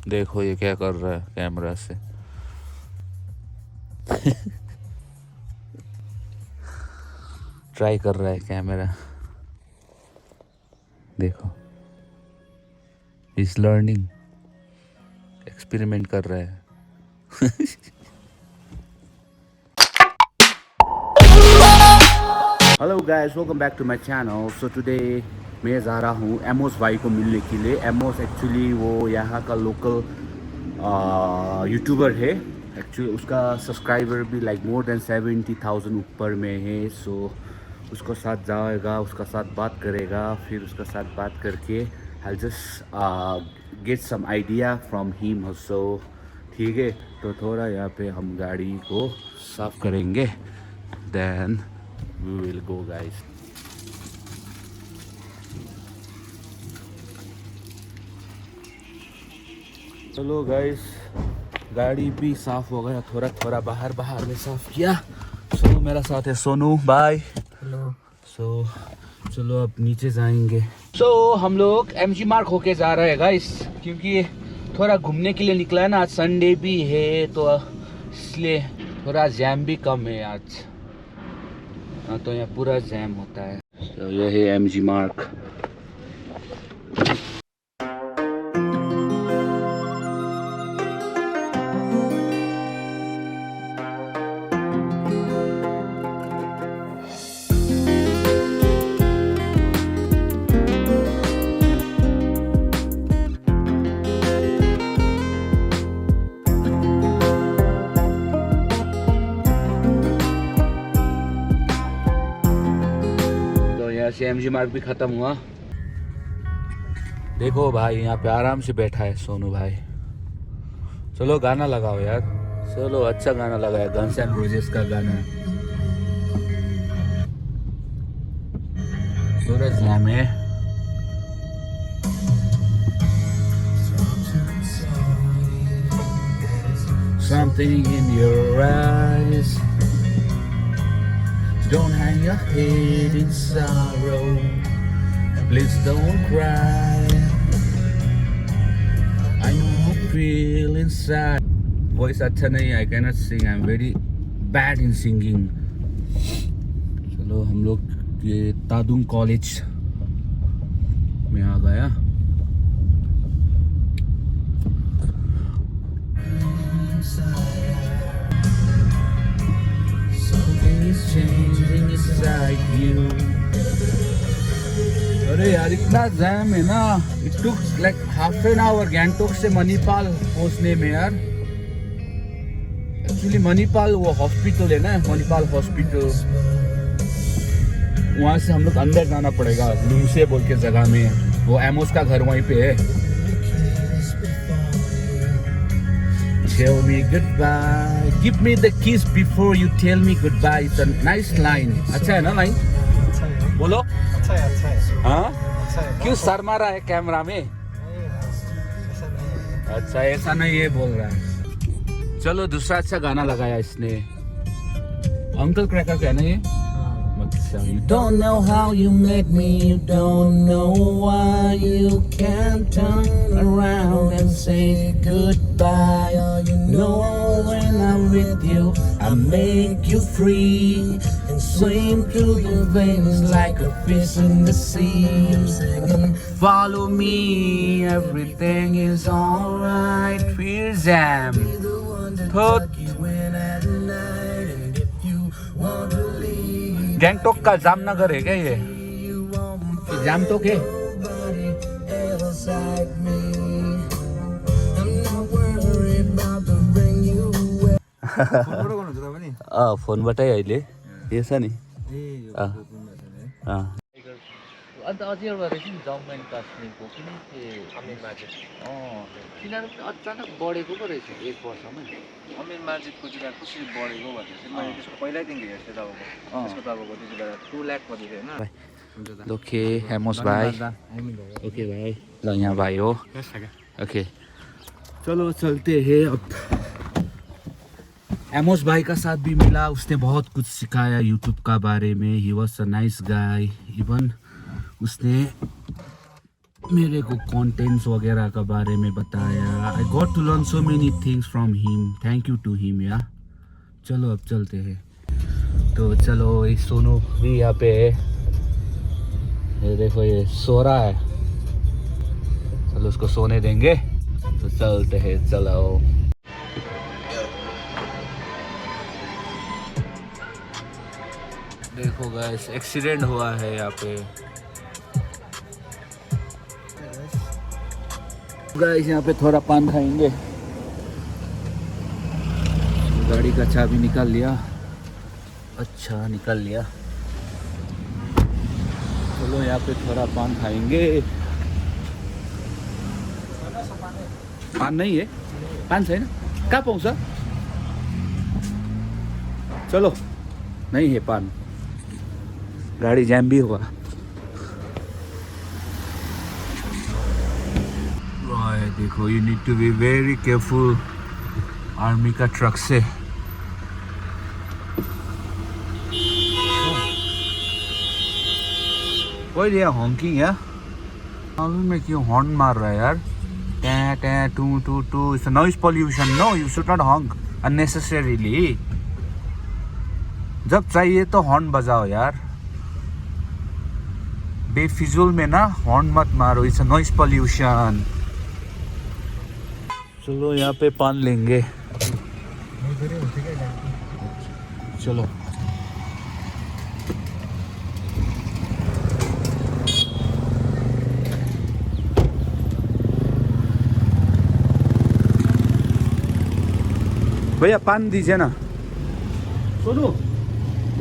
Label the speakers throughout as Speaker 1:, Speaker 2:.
Speaker 1: देखो ये क्या कर रहा है कैमरा से। ट्राई कर रहा है कैमरा, देखो इज लर्निंग, एक्सपेरिमेंट कर रहा है। Hello guys, welcome back to my channel. So today मैं जा रहा हूँ एमोस भाई को मिलने के लिए। एमोस एक्चुअली वो यहाँ का लोकल यूट्यूबर है। एक्चुअली उसका सब्सक्राइबर भी लाइक मोर देन 70,000 ऊपर में है। सो उसको साथ जाएगा, उसका साथ बात करेगा, फिर उसका साथ बात करके I just get some idea from him also. ठीक है, तो थोड़ा यहाँ पे हम गाड़ी को साफ करेंगे, then we will go guys। चलो गाइस, गाड़ी भी साफ हो गया, थोड़ा थोड़ा बाहर बाहर में साफ किया। सोनू मेरा साथ है, सोनू बाय। हेलो। सो चलो अब नीचे जाएंगे। सो हम लोग एमजी मार्क होके जा रहे हैं गाइस, क्योंकि थोड़ा घूमने के लिए निकला है ना। आज संडे भी है तो इसलिए थोड़ा जैम भी कम है आज। हाँ, तो यहाँ पूरा जैम होता है। तो ये है एमजी मार्क। से एमजी मार्क भी खत्म हुआ। देखो भाई यहाँ पे आराम से बैठा है सोनू भाई। चलो गाना लगाओ यार, चलो अच्छा गाना लगाया, गन्स एंड रोजेस का गाना। पूरा जैम है। Something in your eyes, don't hang your head in sorrow, please don't cry, I know how you feel inside। Voice अच्छा नहीं, I cannot sing, I'm very bad in singing। चलो हम लोग ये तादुंग कॉलेज में आ गया। अरे यार इतना जैम है ना, it took like half an hour Gangtok से मणिपाल पहुंचने में यार। एक्चुअली मणिपाल वो हॉस्पिटल है ना, मणिपाल हॉस्पिटल, वहां से हम लोग अंदर जाना पड़ेगा। लूसे बोल के जगह में, वो एमोस का घर वहीं पे है। Tell me goodbye, give me the kiss before you tell me goodbye। It's a nice line। अच्छा है ना लाइन? अच्छा है। बोलो। अच्छा है, अच्छा है। हाँ? अच्छा है। क्यों शर्मा रहा है कैमरा में? अच्छा ऐसा नहीं है बोल रहा है। चलो दूसरा अच्छा गाना लगाया इसने, अंकल क्रैकर का है ना ये। You don't know how you made me, you don't know why you can't turn around and say goodbye. You know when I'm with you, I make you free and swim through the veins like a fish in the sea. Follow me, everything is alright. Fear jam. Gangtok का जामनगर है क्या ये? जामटोक है? फोनबाटै अहिले yes नि। अन्त अझै एउटा रहेछ नि जम्मू एन्ड काश्मीरको कुनै अमिर माजिद। तिनीहरू पनि अचानक बढेको पो रहेछ एक वर्षमा।
Speaker 2: अमिर माजिदको चाहिँ कसरी बढेको भनेर चाहिँ मैले त्यसको पहिल्यैदेखि हेर्थेँ तपाईँको। त्यसको तपाईँको त्यति बेला 2 लाख कति थियो होइन।
Speaker 1: ओके हेमोस भाई। ओके भाई, ल यहाँ भाई हो। ओके चलो चलते हैं अब। एमोस भाई का साथ भी मिला, उसने बहुत कुछ सिखाया यूट्यूब का बारे में। He was a nice guy. Even उसने मेरे को कंटेंट्स वगैरह का बारे में बताया। I got to learn so many things from him, thank you to him yeah. चलो अब चलते हैं। तो चलो ये सोनू भी यहाँ पे है, ये देखो ये सो रहा है, चलो उसको सोने देंगे। तो चलते हैं, चलो। देखो गाइस एक्सीडेंट हुआ है यहाँ पे। गाइस यहाँ पे थोड़ा पान खाएंगे। गाड़ी का चाबी निकाल लिया, अच्छा निकाल लिया। चलो यहाँ पे थोड़ा पान खाएंगे। पान नहीं है, पान है ना, कहाँ पहुँचा? चलो नहीं है पान, गाड़ी जैम भी हुआ। देखो you need to be very careful army का ट्रक से। कोई दिया हॉन्किंग है, मालूम में क्यों हॉर्न मार रहा है यार? टे टे टू टू टू, it's noise pollution. No, you should not honk unnecessarily. जब चाहिए तो हॉर्न बजाओ यार, बेफिजूल में ना हॉर्न मत मारो, इट्स नॉइज पॉल्यूशन। चलो यहाँ पे पान लेंगे। चलो भैया पान दीजिए ना। सोनू,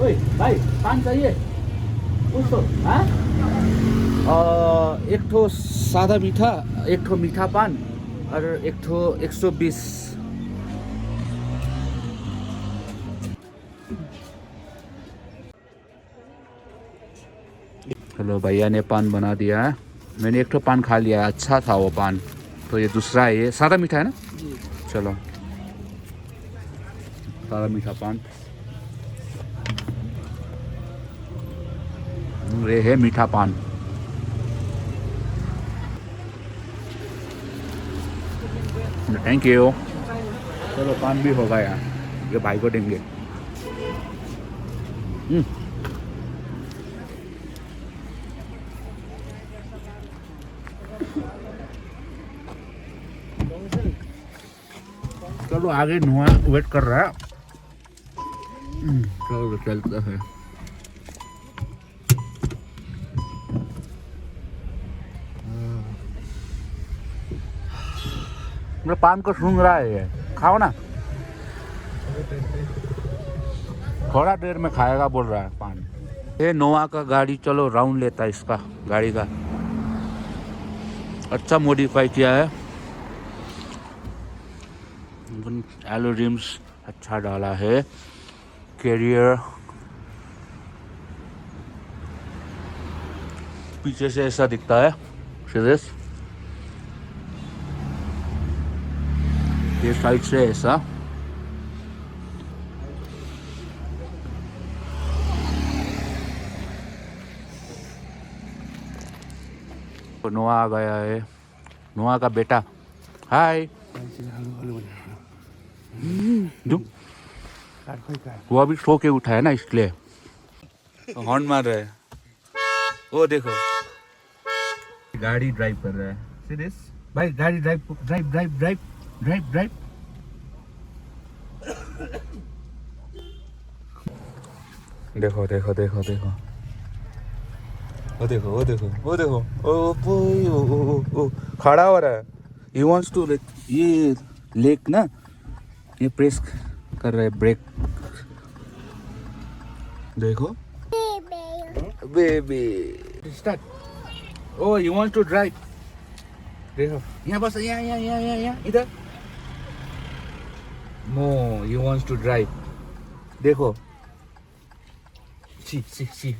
Speaker 1: ओए भाई पान चाहिए कुछ तो? हाँ, एक ठो सादा मीठा, एक ठो मीठा पान और एक ठो 120। चलो भैया ने पान बना दिया है, मैंने एक ठो पान खा लिया, अच्छा था वो पान। तो ये दूसरा है, ये सादा मीठा है ना। चलो सादा मीठा पान, ये है मीठा पान। Thank you. चलो पान भी होगा यार, ये भाई को देंगे। चलो आगे नुआ वेट कर रहा है। चलो चलता है। मैं पान को सूंघ रहा है, ये खाओ ना, थोड़ा देर में खाएगा बोल रहा है पान। ये नोवा का गाड़ी, चलो राउंड लेता है इसका गाड़ी का। अच्छा मॉडिफाई किया है, एलो रिम्स अच्छा डाला है, कैरियर पीछे से ऐसा दिखता है सीरीज, ये साइड से ऐसा। नोआ आ गया है, नोआ का बेटा। हाय। वो अभी सो के उठा है ना, इसलिए हॉर्न मार रहा है। वो देखो गाड़ी ड्राइव कर रहा है, सीरियस भाई, गाड़ी drive drive drive drive drive drive. देखो देखो देखो देखो, वो देखो वो देखो वो देखो, ओ खड़ा हो रहा है। ही वांट्स टू, ये लेग ना, ये प्रेस कर रहा है ब्रेक। देखो baby start. Oh you want to drive, देखो यहाँ बस, यहाँ यहाँ यहाँ यहाँ यहाँ इधर। No, you wants to drive, देखो सी सी सी,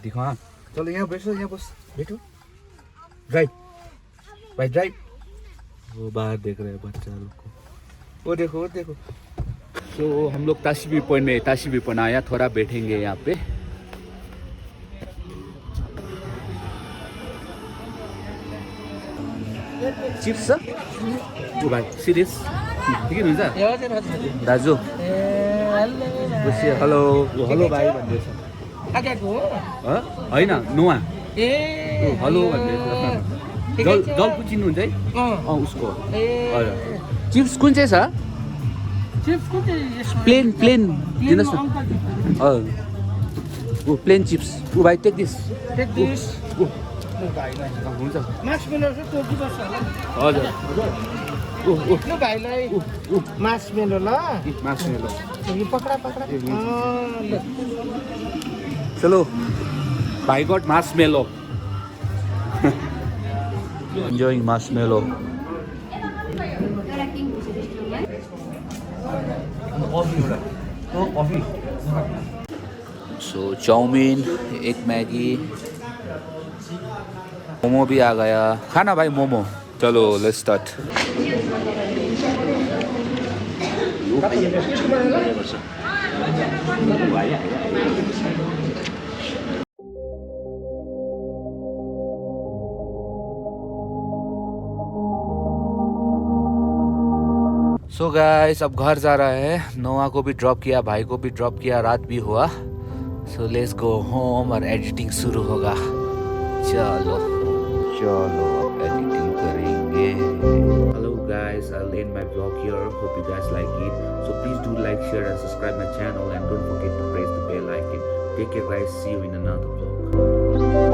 Speaker 1: देखो। हाँ चलो यहाँ बैठो, यहाँ बस बैठो, ड्राइव भाई ड्राइव। वो बाहर देख रहे हैं बच्चा लोग को, वो देखो वो देखो। तो हम लोग ताशीबी पॉइंट आया, थोड़ा बैठेंगे यहाँ पे। चिप्स छ ओ भाइ सिरियस ठिकै हुनुहुन्छ
Speaker 2: ए हजुर हजुर हजुर
Speaker 1: दाजु
Speaker 2: ए
Speaker 1: बसियो हेलो हेलो भाइ भन्दैछ
Speaker 2: आगेको हो
Speaker 1: होइन नुवा
Speaker 2: ए
Speaker 1: हेलो भन्दैछ जलपु चिन्नुहुन्छ है उसको
Speaker 2: ए
Speaker 1: हजुर चिप्स कुन चाहिँ छ
Speaker 2: चिप्स कुन चाहिँ यसमा
Speaker 1: प्लेन दिनुहोस् न हजुर ओ प्लेन चिप्स ओ भाइ टेक दिस
Speaker 2: टेक दिस
Speaker 1: हुन्छ
Speaker 2: मास मेलो छ टोकी बस्छ
Speaker 1: हजुर
Speaker 2: ल भाइलाई मास मेलो ल
Speaker 1: मासुमेलो
Speaker 2: यो पक्रा पक्रा ल
Speaker 1: चलो भाइ गट मासमेलो enjoying marshmallow so चाउमीन एक मैगी मोमो भी आ गया खाना भाई मोमो चलो लेट्स स्टार्ट सो गाइस अब घर जा रहा है नोआ को भी ड्रॉप किया भाई को भी ड्रॉप किया रात भी हुआ सो लेट्स गो होम और एडिटिंग शुरू होगा चलो चलो अब एडिटिंग करेंगे hello guys I will end my vlog here hope you guys like it so please do like share and subscribe my channel and don't forget to press the bell icon take care guys see you in another vlog